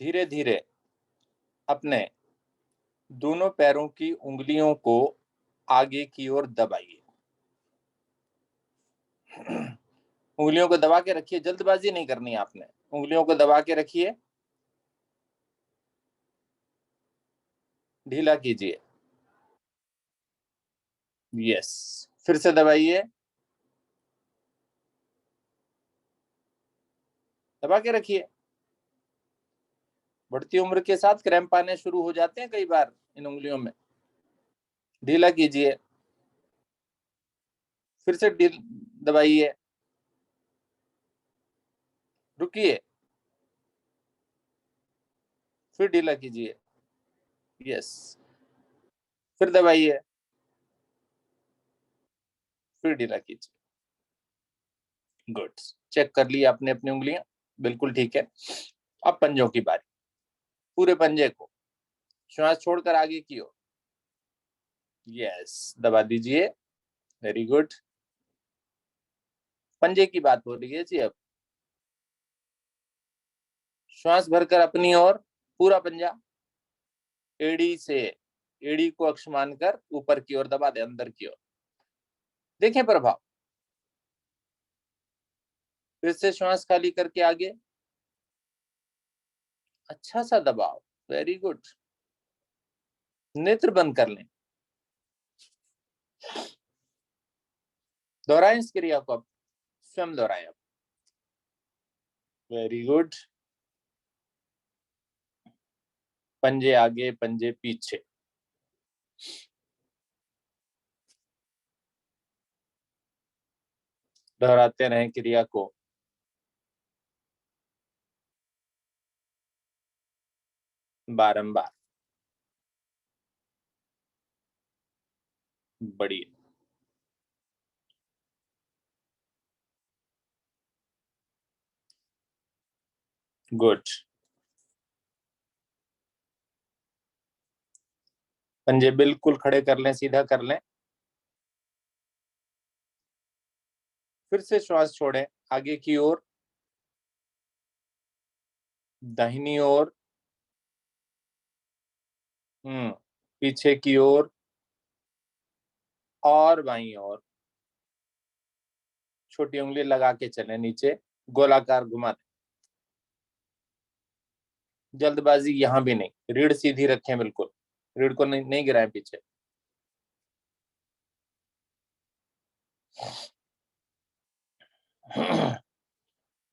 धीरे धीरे अपने दोनों पैरों की उंगलियों को आगे की ओर दबाइए। उंगलियों को दबा के रखिए, जल्दबाजी नहीं करनी आपने। उंगलियों को दबा के रखिए, ढीला कीजिए। यस, फिर से दबाइए, दबा के रखिए। बढ़ती उम्र के साथ क्रैम्प आने शुरू हो जाते हैं कई बार इन उंगलियों में। ढीला कीजिए, फिर से दबाइए, रुकिए, फिर ढीला कीजिए। यस, फिर दबाइए, फिर ढीला कीजिए। गुड, चेक कर लिया आपने अपनी उंगलियां, बिल्कुल ठीक है। अब पंजों की बारी। पूरे पंजे को श्वास छोड़कर आगे की ओर, यस, दबा दीजिए। Very good. पंजे की बात हो रही है जी अब। श्वास भरकर अपनी ओर, पूरा पंजा, एड़ी से, एड़ी को अक्ष मानकर ऊपर की ओर दबा दे, अंदर की ओर। देखें प्रभाव। फिर से श्वास खाली करके आगे, अच्छा सा दबाव, वेरी गुड। नेत्र बंद कर लें, दोहराएं इस क्रिया को, अब स्वयं दोहराएं। अब वेरी गुड। पंजे आगे, पंजे पीछे। दोहराते रहें क्रिया को। बारंबार। बढ़िया, गुड। पंजे बिल्कुल खड़े कर लें, सीधा कर लें। फिर से श्वास छोड़ें, आगे की ओर, दाहिनी ओर, पीछे की ओर और बाईं ओर। छोटी उंगली लगा के चलें नीचे, गोलाकार घुमा दें। जल्दबाजी यहां भी नहीं, रीढ़ सीधी रखें बिल्कुल, रीढ़ को नहीं गिराएं पीछे।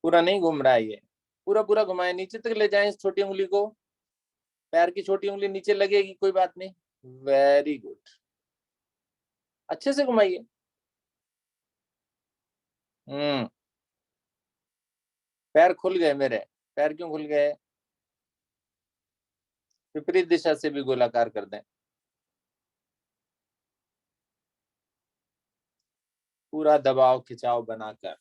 पूरा नहीं घूम रहा है ये, पूरा पूरा घुमाएं, नीचे तक ले जाएं इस छोटी उंगली को। पैर की छोटी उंगली नीचे लगेगी, कोई बात नहीं। वेरी गुड, अच्छे से घुमाइए। पैर खुल गए मेरे। पैर क्यों खुल गए? विपरीत दिशा से भी गोलाकार कर दें, पूरा दबाव खिंचाव बनाकर।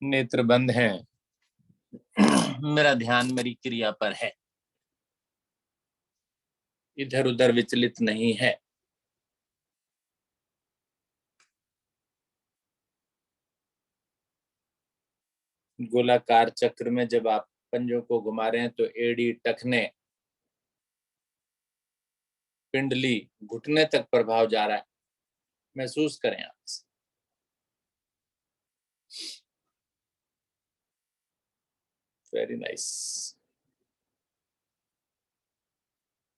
नेत्र बंद हैं, मेरा ध्यान मेरी क्रिया पर है, इधर उधर विचलित नहीं है। गोलाकार चक्र में जब आप पंजों को घुमा रहे हैं तो एड़ी, टखने, पिंडली, घुटने तक प्रभाव जा रहा है, महसूस करें आप। Very nice.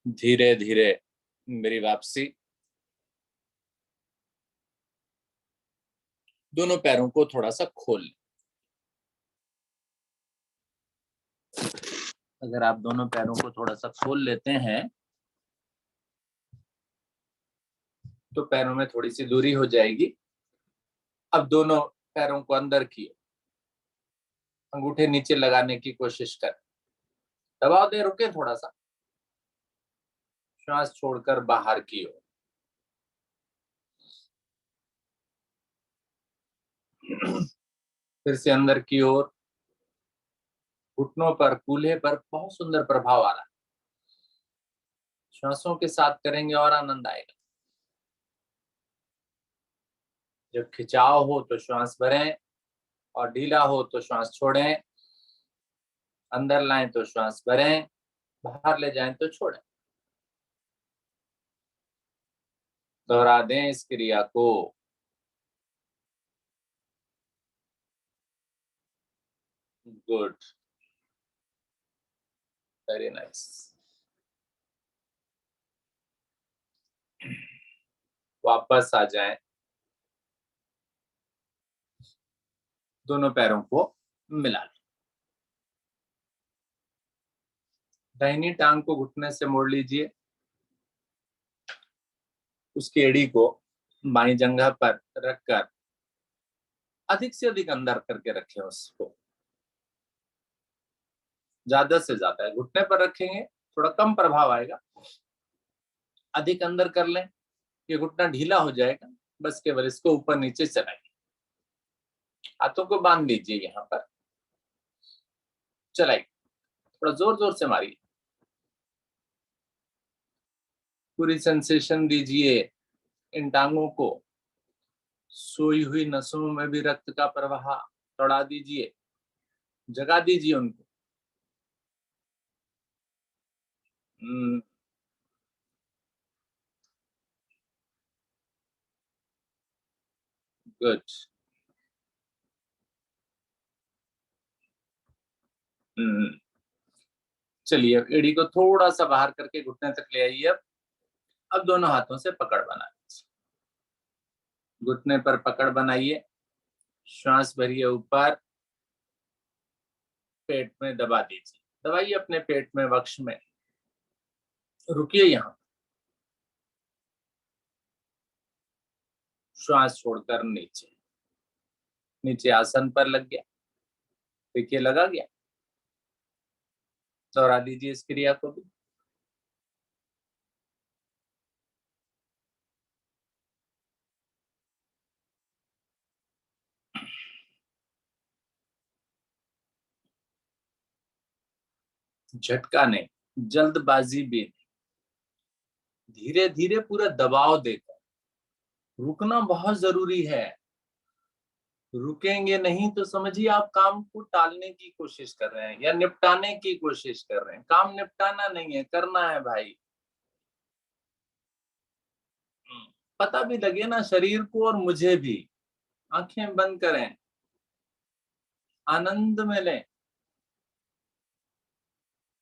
धीरे धीरे मेरी वापसी। दोनों पैरों को थोड़ा सा खोल लें। अगर आप दोनों पैरों को थोड़ा सा खोल लेते हैं तो पैरों में थोड़ी सी दूरी हो जाएगी। अब दोनों पैरों को अंदर किए, अंगूठे नीचे लगाने की कोशिश करें, दबाव दें, रुके थोड़ा सा, श्वास छोड़कर बाहर की ओर। फिर से अंदर की ओर, घुटनों पर, कूल्हे पर बहुत सुंदर प्रभाव आ रहा है। श्वासों के साथ करेंगे और आनंद आएगा। जब खिंचाव हो तो श्वास भरें और ढीला हो तो श्वास छोड़ें, अंदर लाएं तो श्वास भरें, बाहर ले जाएं तो छोड़ें। दोहरा दें इस क्रिया को। Good, very nice. वापस आ जाएं, दोनों पैरों को मिला लें। दाहिनी टांग को घुटने से मोड़ लीजिए, उसकी एड़ी को बाईं जंघा पर रखकर अधिक से अधिक अंदर करके रखें उसको, ज्यादा से ज्यादा। घुटने पर रखेंगे थोड़ा कम प्रभाव आएगा, अधिक अंदर कर लें, ये घुटना ढीला हो जाएगा। बस केवल इसको ऊपर नीचे चलाइए, हाथों को बांध लीजिए, यहाँ पर चलाइए, थोड़ा जोर जोर से मारिए, पूरी सेंसेशन दीजिए इन टांगों को। सोई हुई नसों में भी रक्त का प्रवाह दौड़ा दीजिए, जगा दीजिए उनको। गुड। चलिए एड़ी को थोड़ा सा बाहर करके घुटने तक ले आइए। अब दोनों हाथों से पकड़ बना लीजिए, घुटने पर पकड़ बनाइए, श्वास भरिए ऊपर, पेट में दबा दीजिए, दबाइए अपने पेट में, वक्ष में, रुकिए यहाँ, श्वास छोड़कर नीचे। नीचे आसन पर लग गया, देखिए लगा गया। दोहरा दीजिए इस क्रिया को भी। झटका नहीं, जल्दबाजी भी नहीं, धीरे धीरे पूरा दबाव देकर। रुकना बहुत जरूरी है, रुकेंगे नहीं तो समझिए आप काम को टालने की कोशिश कर रहे हैं या निपटाने की कोशिश कर रहे हैं। काम निपटाना नहीं है, करना है भाई। पता भी लगे ना शरीर को और मुझे भी। आंखें बंद करें, आनंद में लें।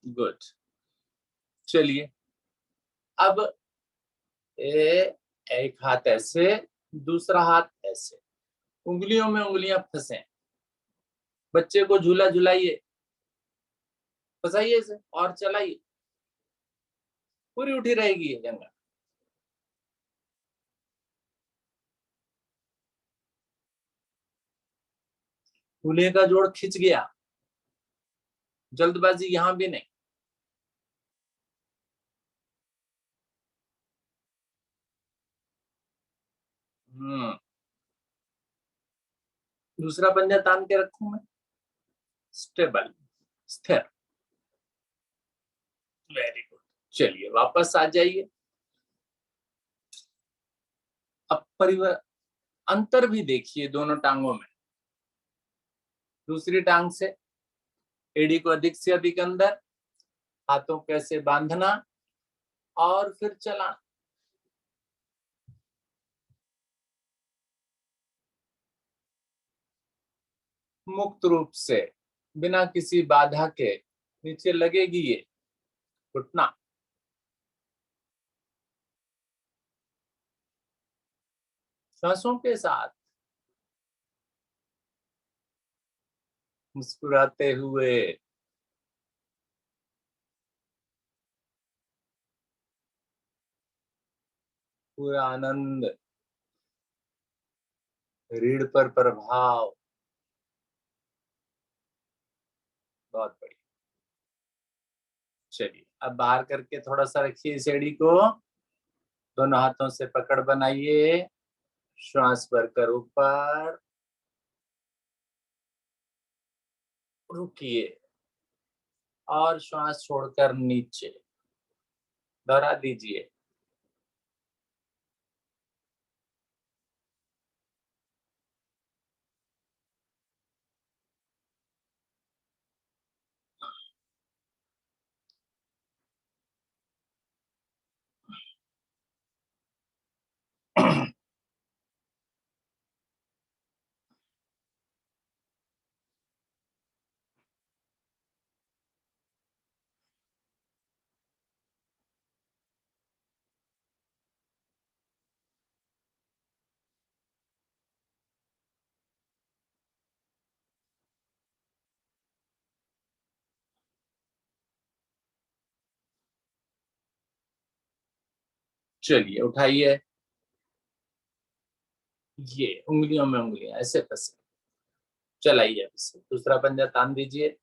गुड। चलिए अब एक हाथ ऐसे, दूसरा हाथ ऐसे, उंगलियों में उंगलियां फंसे। बच्चे को झूला झुलाइए, फंसाइए इसे और चलाइए, पूरी उठी रहेगी ये जंगा। दूल्हे का जोड़ खिंच गया, जल्दबाजी यहां भी नहीं। दूसरा पंजा तान के रखूं मैं, स्टेबल, स्थिर। Very good. चलिए वापस आ जाइए। अब अंतर भी देखिए दोनों टांगों में। दूसरी टांग से एड़ी को अधिक से अधिक अंदर, हाथों कैसे बांधना और फिर चलाना। मुक्त रूप से, बिना किसी बाधा के नीचे लगेगी ये घुटना। सांसों के साथ, मुस्कुराते हुए। पूरा आनंद, रीढ़ पर प्रभाव। बहुत बढ़िया। चलिए अब बाहर करके थोड़ा सा रखिए इस एड़ी को, दोनों हाथों से पकड़ बनाइए, श्वास भरकर ऊपर, रुकिए और श्वास छोड़कर नीचे। दोहरा दीजिए। चलिए उठाइए, ये उंगलियों में उंगलियां ऐसे फंसे, चलाइए, दूसरा पंजा तान दीजिए।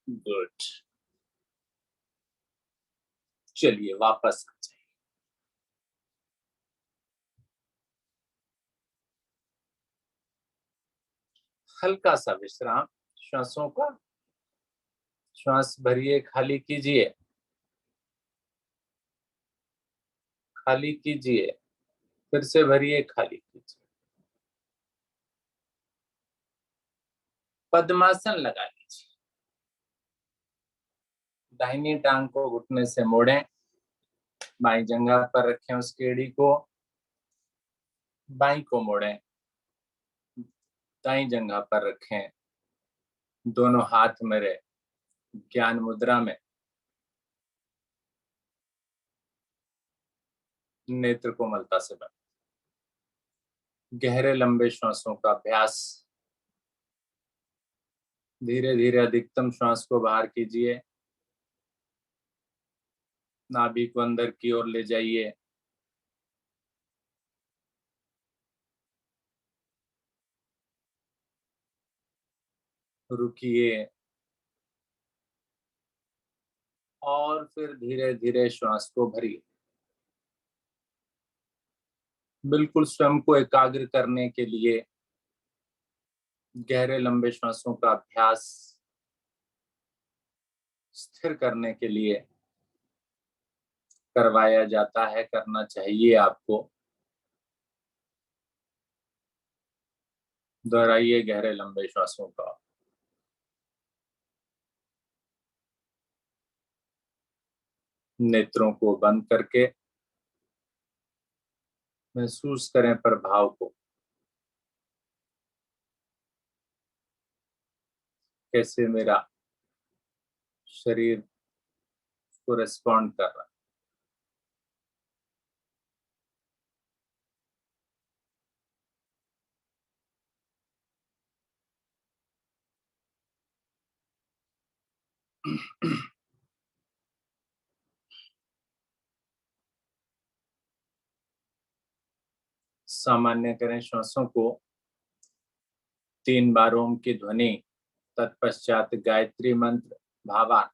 गुड। चलिए वापस आ जाइए। हल्का सा विश्राम, श्वासों का, श्वास भरिए, खाली कीजिए, खाली कीजिए, फिर से भरिए, खाली कीजिए। पद्मासन लगा लीजिए, दाहिनी टांग को घुटने से मोड़ें, बाई जंघा पर रखें उस एड़ी को, बाई को मोड़ें, दाई जंघा पर रखें, दोनों हाथ मेरे ज्ञान मुद्रा में, नेत्र कोमलता से बंद। गहरे लंबे श्वासों का अभ्यास। धीरे धीरे अधिकतम श्वास को बाहर कीजिए, नाभि को अंदर की ओर ले जाइए, रुकिए और फिर धीरे धीरे श्वास को भरिए। बिल्कुल स्वयं को एकाग्र करने के लिए गहरे लंबे श्वासों का अभ्यास स्थिर करने के लिए करवाया जाता है, करना चाहिए आपको। दोहराइए गहरे लंबे श्वासों का। नेत्रों को बंद करके महसूस करें प्रभाव को, कैसे मेरा शरीर को रिस्पॉन्ड कर रहा है। सामान्य करें श्वासों को। 3 बार ओम की ध्वनि, तत्पश्चात गायत्री मंत्र भावार्थ।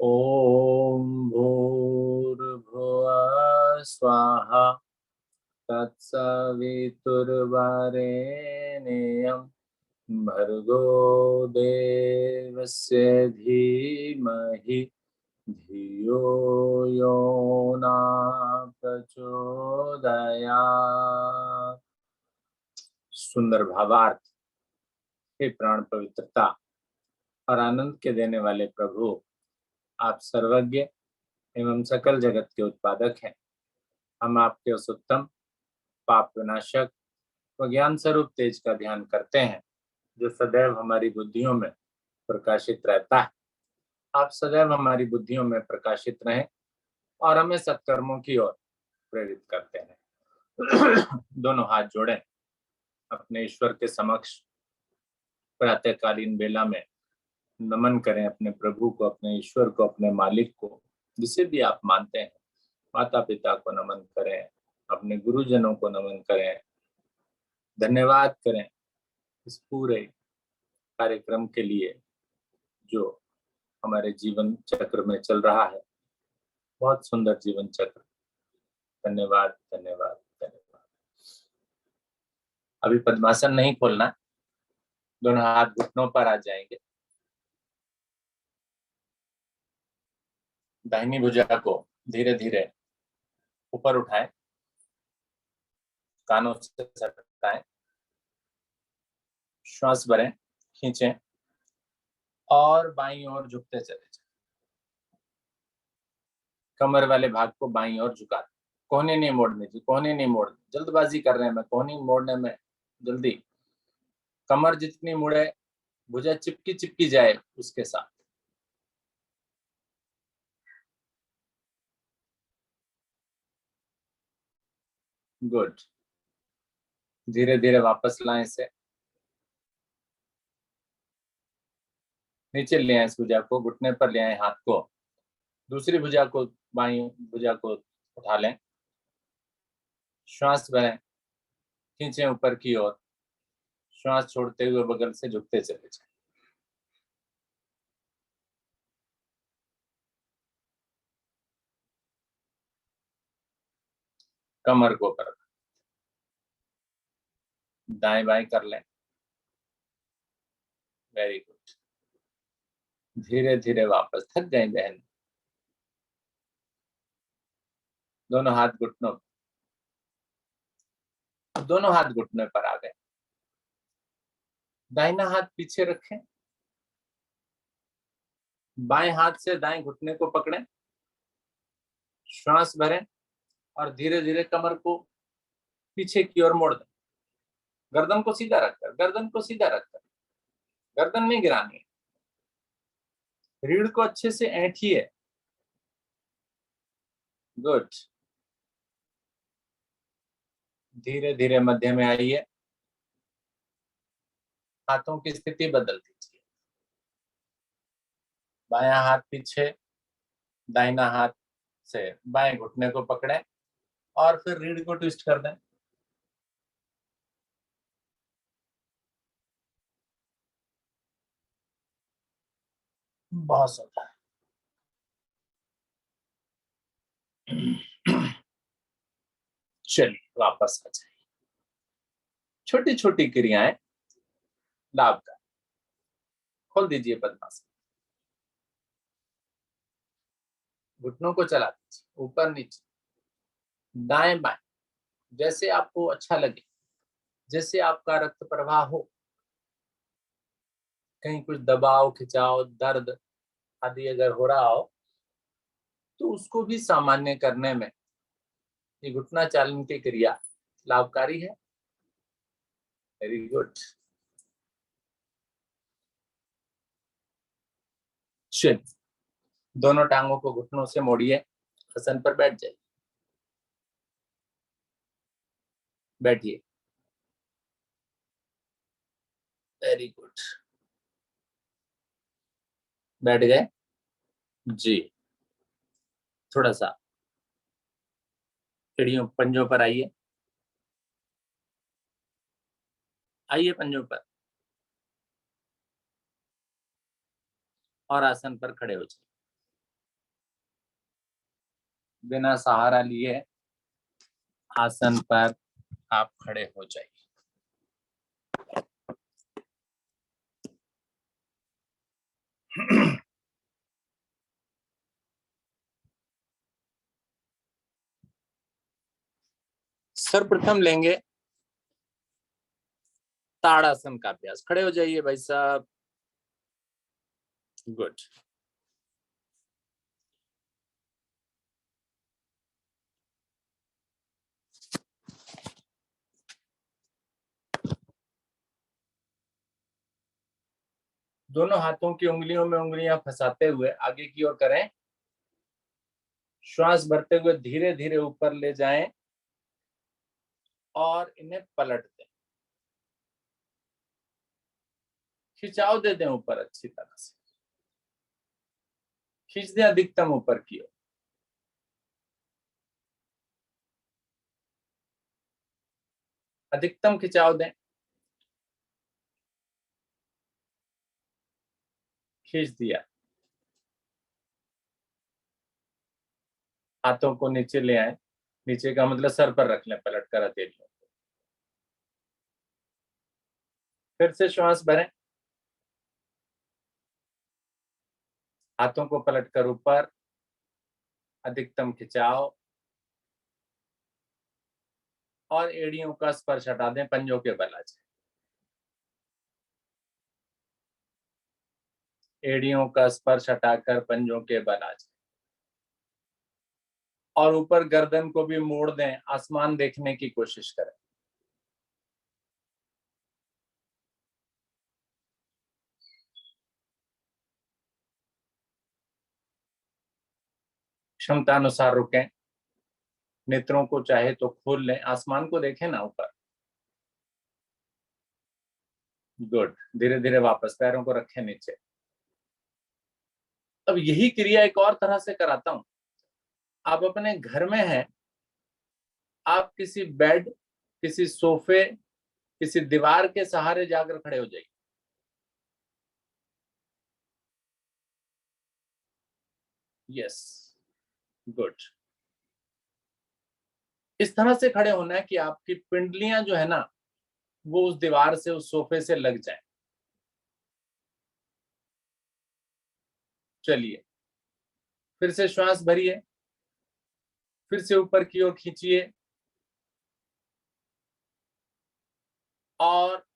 ओम भूर्भुवः स्वाहा तत्सवितुर्वरेण्यं भर्गो देवस्य धीमहि धियो यो न प्रचोदयात्। सुंदर भावार्थ। हे प्राण पवित्रता और आनंद के देने वाले प्रभु, आप सर्वज्ञ एवं सकल जगत के उत्पादक हैं। हम आपके उस उत्तम पाप विनाशक व ज्ञान स्वरूप तेज का ध्यान करते हैं, जो सदैव हमारी बुद्धियों में प्रकाशित रहता है। आप सदैव हमारी बुद्धियों में प्रकाशित रहें और हमें सत्कर्मों की ओर प्रेरित करते हैं। दोनों हाथ जोड़ें, अपने ईश्वर के समक्ष प्रातःकालीन बेला में नमन करें अपने प्रभु को, अपने ईश्वर को, अपने मालिक को, जिसे भी आप मानते हैं। माता पिता को नमन करें, अपने गुरुजनों को नमन करें, धन्यवाद करें इस पूरे कार्यक्रम के लिए जो हमारे जीवन चक्र में चल रहा है, बहुत सुंदर जीवन चक्र। धन्यवाद, धन्यवाद, धन्यवाद। अभी पद्मासन नहीं खोलना, दोनों हाथ घुटनों पर आ जाएंगे। दाहिनी भुजा को धीरे धीरे ऊपर उठाएं, कानों से सटाएं, श्वास भरें, खींचें और बाईं ओर झुकते चले जाएं। कमर वाले भाग को बाईं ओर झुका दें। कोहनी नहीं मोड़नी जी, कोहनी नहीं मोड़नी, जल्दबाजी कर रहे हैं, मैं कोहनी मोड़ने में जल्दी। कमर जितनी मुड़े भुजा चिपकी चिपकी जाए उसके साथ। गुड। धीरे धीरे वापस लाएं इसे, नीचे ले आए इस भुजा को, घुटने पर ले आए हाथ को, दूसरी भुजा को, बाईं भुजा को उठा लें, श्वास भरें, खींचें ऊपर की ओर, श्वास छोड़ते हुए बगल से झुकते चले जाएं। कमर को ऊपर, दाएं बाएं कर लें। Very good. धीरे धीरे वापस, थक गए बहन। दोनों हाथ घुटनों, दोनों हाथ घुटने पर आ गए। दाहिना हाथ पीछे रखें, बाएं हाथ से दाएं घुटने को पकड़ें, श्वास भरें और धीरे धीरे कमर को पीछे की ओर मोड़ दें। गर्दन को सीधा रखकर, गर्दन को सीधा रखकर, गर्दन नहीं गिरानी है। रीढ़ को अच्छे से ऐंठिए। गुड। धीरे धीरे मध्य में आइए, हाथों की स्थिति बदल दीजिए। बायां हाथ पीछे, दाहिना हाथ से बाएं घुटने को पकड़ें और फिर रीढ़ को ट्विस्ट कर दें। बहुत सुंदर। चलिए वापस आ जाए। छोटी छोटी क्रियाएं लाभकारी। खोल दीजिए पद्मासन, घुटनों को चला दीजिए ऊपर नीचे, दाएं बाएं, जैसे आपको अच्छा लगे, जैसे आपका रक्त प्रवाह हो। कहीं कुछ दबाव, खिंचाव, दर्द आदि अगर हो रहा हो तो उसको भी सामान्य करने में ये घुटना चालन की क्रिया लाभकारी है। Very good. चलिए दोनों टांगों को घुटनों से मोड़िए, आसन पर बैठ जाइए। बैठिए। Very good. बैठ गए जी। थोड़ा सा एड़ियों पंजों पर आइए, आइए पंजों पर, और आसन पर खड़े हो जाइए। बिना सहारा लिए आसन पर आप खड़े हो जाइए। सर्वप्रथम लेंगे ताड़ासन का अभ्यास। खड़े हो जाइए भाई साहब। गुड। दोनों हाथों की उंगलियों में उंगलियां फंसाते हुए आगे की ओर करें। श्वास भरते हुए धीरे धीरे ऊपर ले जाएं और इन्हें पलट दें। खिंचाव दे दें ऊपर अच्छी तरह से, खींच दें अधिकतम ऊपर की ओर। अधिकतम खिंचाव दें। खींच दिया, हाथों को नीचे ले आए, नीचे का मतलब सर पर रख लें पलट कर हथेलियों। फिर से श्वास भरें, हाथों को पलट कर ऊपर, अधिकतम खिंचाव, और एड़ियों का स्पर्श हटा दें पंजों के बल आ जाए। एड़ियों का स्पर्श हटाकर पंजों के बल आ जाए, और ऊपर गर्दन को भी मोड़ दें, आसमान देखने की कोशिश करें। क्षमता अनुसार रुकें, नेत्रों को चाहे तो खोल लें, आसमान को देखें ना ऊपर। गुड, धीरे धीरे वापस पैरों को रखें नीचे। अब यही क्रिया एक और तरह से कराता हूं। आप अपने घर में हैं, आप किसी बेड, किसी सोफे, किसी दीवार के सहारे जाकर खड़े हो जाइए। Yes, good. इस तरह से खड़े होना है कि आपकी पिंडलियां जो है ना, वो उस दीवार से, उस सोफे से लग जाए। चलिए, फिर से श्वास भरिए, फिर से ऊपर की ओर खींचिए, और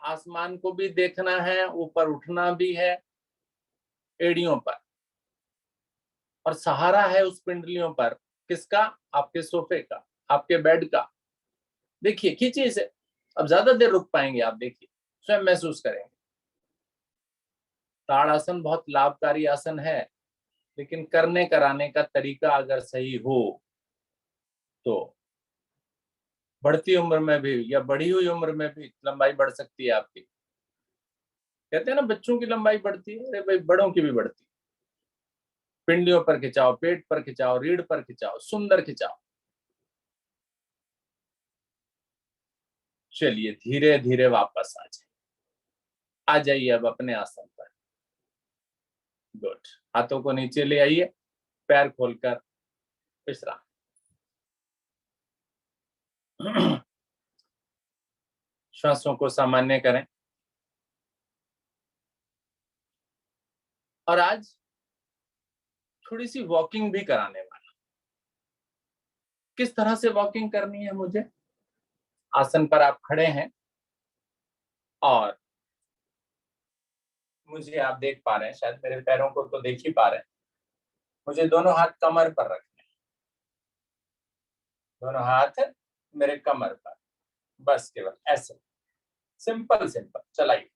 आसमान को भी देखना है, ऊपर उठना भी है एड़ियों पर, और सहारा है उस पिंडलियों पर। किसका? आपके सोफे का, आपके बेड का। देखिए, खींचिए इसे। अब ज्यादा देर रुक पाएंगे आप, देखिए, स्वयं महसूस करेंगे। ताड़ासन बहुत लाभकारी आसन है, लेकिन करने कराने का तरीका अगर सही हो तो बढ़ती उम्र में भी या बढ़ी हुई उम्र में भी लंबाई बढ़ सकती है आपकी। कहते हैं ना, बच्चों की लंबाई बढ़ती है, अरे भाई बड़ों की भी बढ़ती है। पिंडियों पर खिंचाओ, पेट पर खिंचाओ, रीढ़ पर खिंचाओ, सुंदर खिंचाओ। चलिए, धीरे धीरे वापस आ जाए। आ जाइए अब अपने आसन पर। गुड, हाथों को नीचे ले आइए, पैर खोलकर विश्राम। श्वासों को सामान्य करें। और आज थोड़ी सी वॉकिंग भी कराने वाला। किस तरह से वॉकिंग करनी है मुझे? आसन पर आप खड़े हैं, और मुझे आप देख पा रहे हैं, शायद मेरे पैरों को तो देख ही पा रहे हैं। मुझे दोनों हाथ कमर पर रखने हैं, दोनों हाथ मेरे कमर पर, बस केवल ऐसे, सिंपल सिंपल। चलाइए।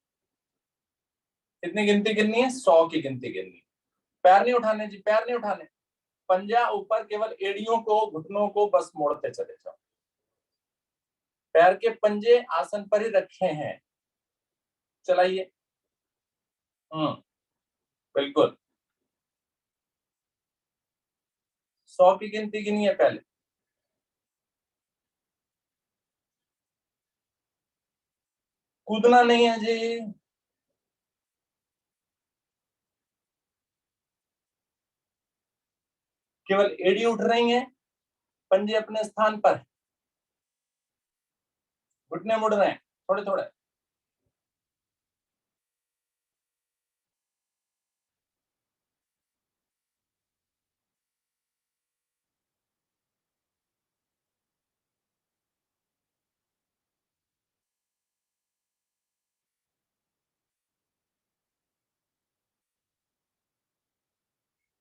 कितनी गिनती गिननी है? 100 की गिनती गिननी। पैर नहीं उठाने जी, पैर नहीं उठाने। पंजा ऊपर, केवल एड़ियों को, घुटनों को बस मोड़ते चले जाओ। पैर के पंजे आसन पर ही रखे हैं। चलाइए। बिल्कुल। 100 की गिनती गिनी है पहले। कूदना नहीं है जी। केवल एड़ी उठ रही है, पंजे अपने स्थान पर, घुटने मुड़ रहे हैं थोड़े थोड़े।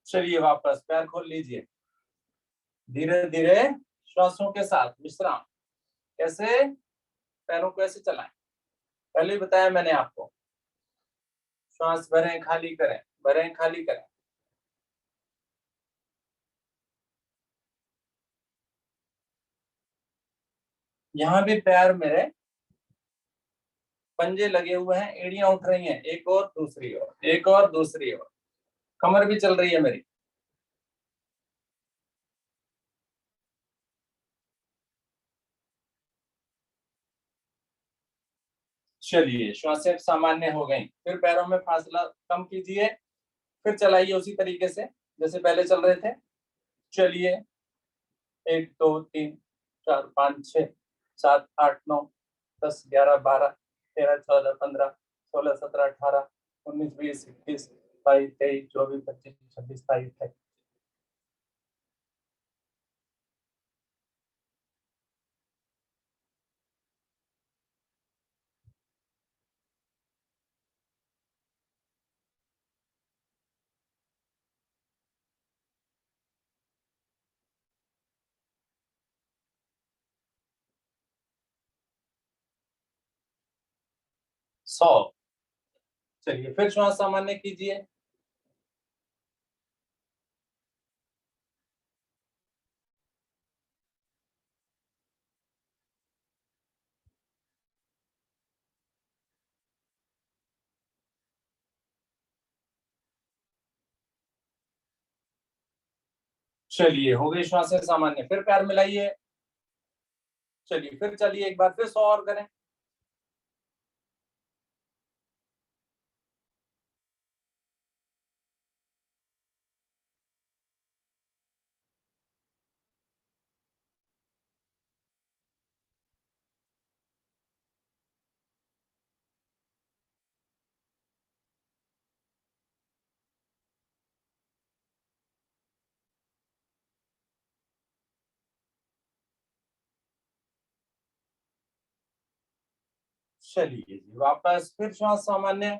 चलिए, वापस पैर खोल लीजिए, धीरे धीरे श्वासों के साथ विश्राम। कैसे? पैरों को ऐसे चलाएं, पहले ही बताया मैंने आपको। श्वास भरें, खाली करें, भरें, खाली करें। यहाँ भी पैर मेरे पंजे लगे हुए हैं, एड़ियां उठ रही हैं, एक और दूसरी ओर, एक और दूसरी ओर। कमर भी चल रही है मेरी। चलिए श्वासें सामान्य हो गई। फिर पैरों में फासला कम कीजिए, फिर चलाइए उसी तरीके से जैसे पहले चल रहे थे। चलिए 1 2 3 4 5 6 7 8 9 10 11 12 13 14 15 16 17 18 19 20 21 22 23 24 25 26 27 28। 100। चलिए फिर श्वास सामान्य कीजिए। चलिए हो गई श्वासें सामान्य। फिर पैर मिलाइए। चलिए फिर चलिए एक बार फिर 100 और करें। चलिए जी वापस फिर श्वास सामान्य।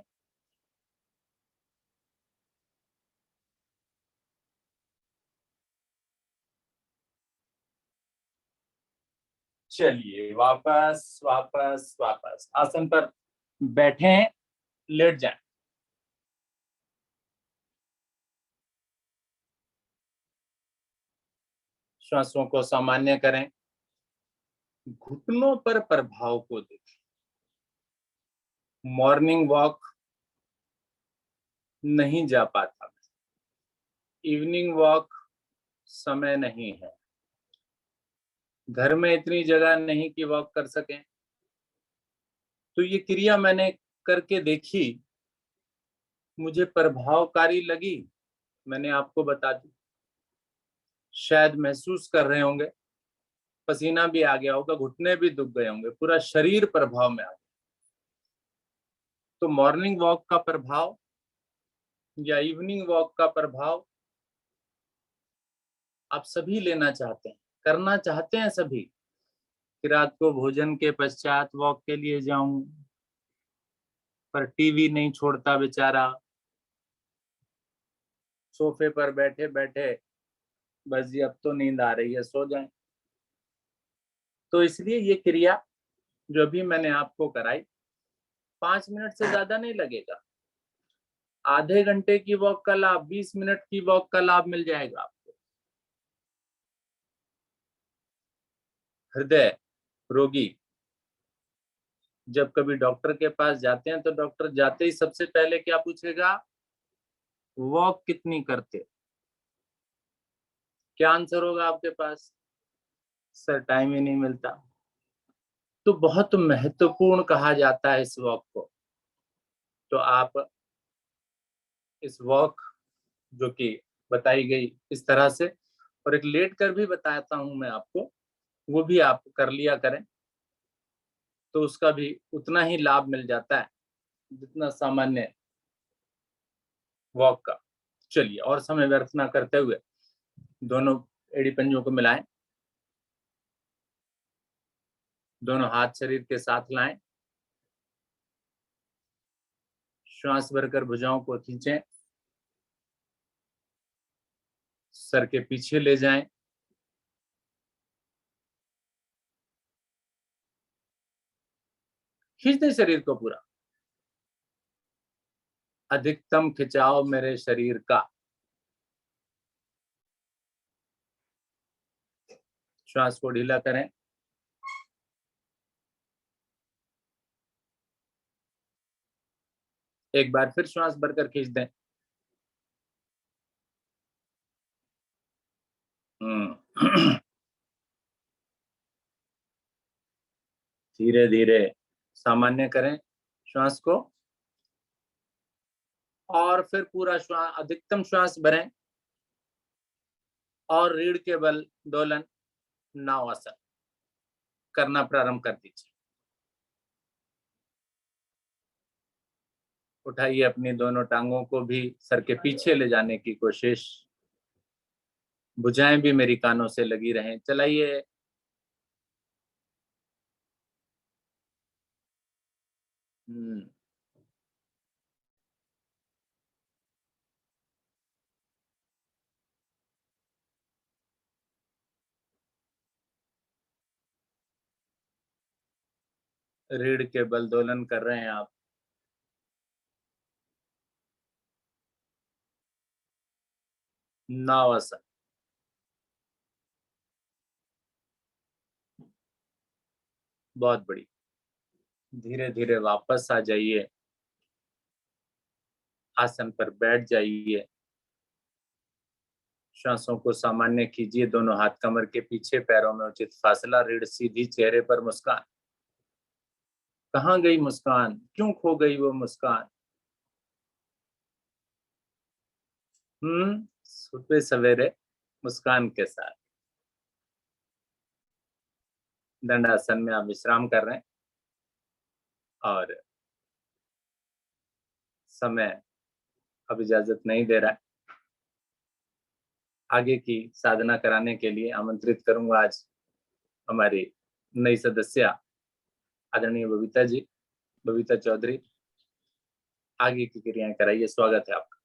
चलिए वापस वापस वापस आसन पर बैठे, लेट जाएं। श्वासों को सामान्य करें। घुटनों पर प्रभाव को देखें। मॉर्निंग वॉक नहीं जा पाता, इवनिंग वॉक समय नहीं है, घर में इतनी जगह नहीं कि वॉक कर सकें, तो ये क्रिया मैंने करके देखी, मुझे प्रभावकारी लगी, मैंने आपको बता दी। शायद महसूस कर रहे होंगे, पसीना भी आ गया होगा, घुटने भी दुख गए होंगे, पूरा शरीर प्रभाव में आ गया। तो मॉर्निंग वॉक का प्रभाव या इवनिंग वॉक का प्रभाव आप सभी लेना चाहते हैं, करना चाहते हैं सभी कि रात को भोजन के पश्चात वॉक के लिए जाऊं, पर टीवी नहीं छोड़ता बेचारा, सोफे पर बैठे बैठे बस जी अब तो नींद आ रही है, सो जाएं। तो इसलिए ये क्रिया जो भी मैंने आपको कराई 5 मिनट से ज्यादा नहीं लगेगा। आधे घंटे की वॉक का लाभ, 20 मिनट की वॉक का लाभ मिल जाएगा आपको। हृदय रोगी जब कभी डॉक्टर के पास जाते हैं तो डॉक्टर जाते ही सबसे पहले क्या पूछेगा, वॉक कितनी करते। क्या आंसर होगा आपके पास, सर टाइम ही नहीं मिलता। तो बहुत महत्वपूर्ण कहा जाता है इस वॉक को। तो आप इस वॉक जो कि बताई गई इस तरह से, और एक लेट कर भी बताता हूं मैं आपको, वो भी आप कर लिया करें, तो उसका भी उतना ही लाभ मिल जाता है जितना सामान्य वॉक का। चलिए और समय व्यर्थ ना करते हुए दोनों एड़ी पंजों को मिलाएं, दोनों हाथ शरीर के साथ लाएं, श्वास भरकर भुजाओं को खींचें, सर के पीछे ले जाएं, खींच दें शरीर को पूरा, अधिकतम खिंचाव मेरे शरीर का। श्वास को ढीला करें, एक बार फिर श्वास भरकर खींच दें। धीरे धीरे सामान्य करें। श्वास को, और फिर पूरा श्वास, अधिकतम श्वास भरें और रीढ़ के बल दोलन नावासन करना प्रारंभ कर दीजिए। उठाइए अपनी दोनों टांगों को भी सर के पीछे ले जाने की कोशिश, भुजाएं भी मेरी कानों से लगी रहें। चलाइए। रीढ़ के बल दोलन कर रहे हैं आप। नावासन। बहुत बड़ी। धीरे धीरे वापस आ जाइए, आसन पर बैठ जाइए, श्वासों को सामान्य कीजिए। दोनों हाथ कमर के पीछे, पैरों में उचित फासला, रीढ़ सीधी, चेहरे पर मुस्कान। कहाँ गई मुस्कान? क्यों खो गई वो मुस्कान? सुबह सवेरे मुस्कान के साथ। दंडासन में आप विश्राम कर रहे हैं और समय अब इजाजत नहीं दे रहा है। आगे की साधना कराने के लिए आमंत्रित करूंगा आज हमारी नई सदस्य आदरणीय बबीता जी, बबीता चौधरी। आगे की क्रियाएं कराइए। स्वागत है आपका।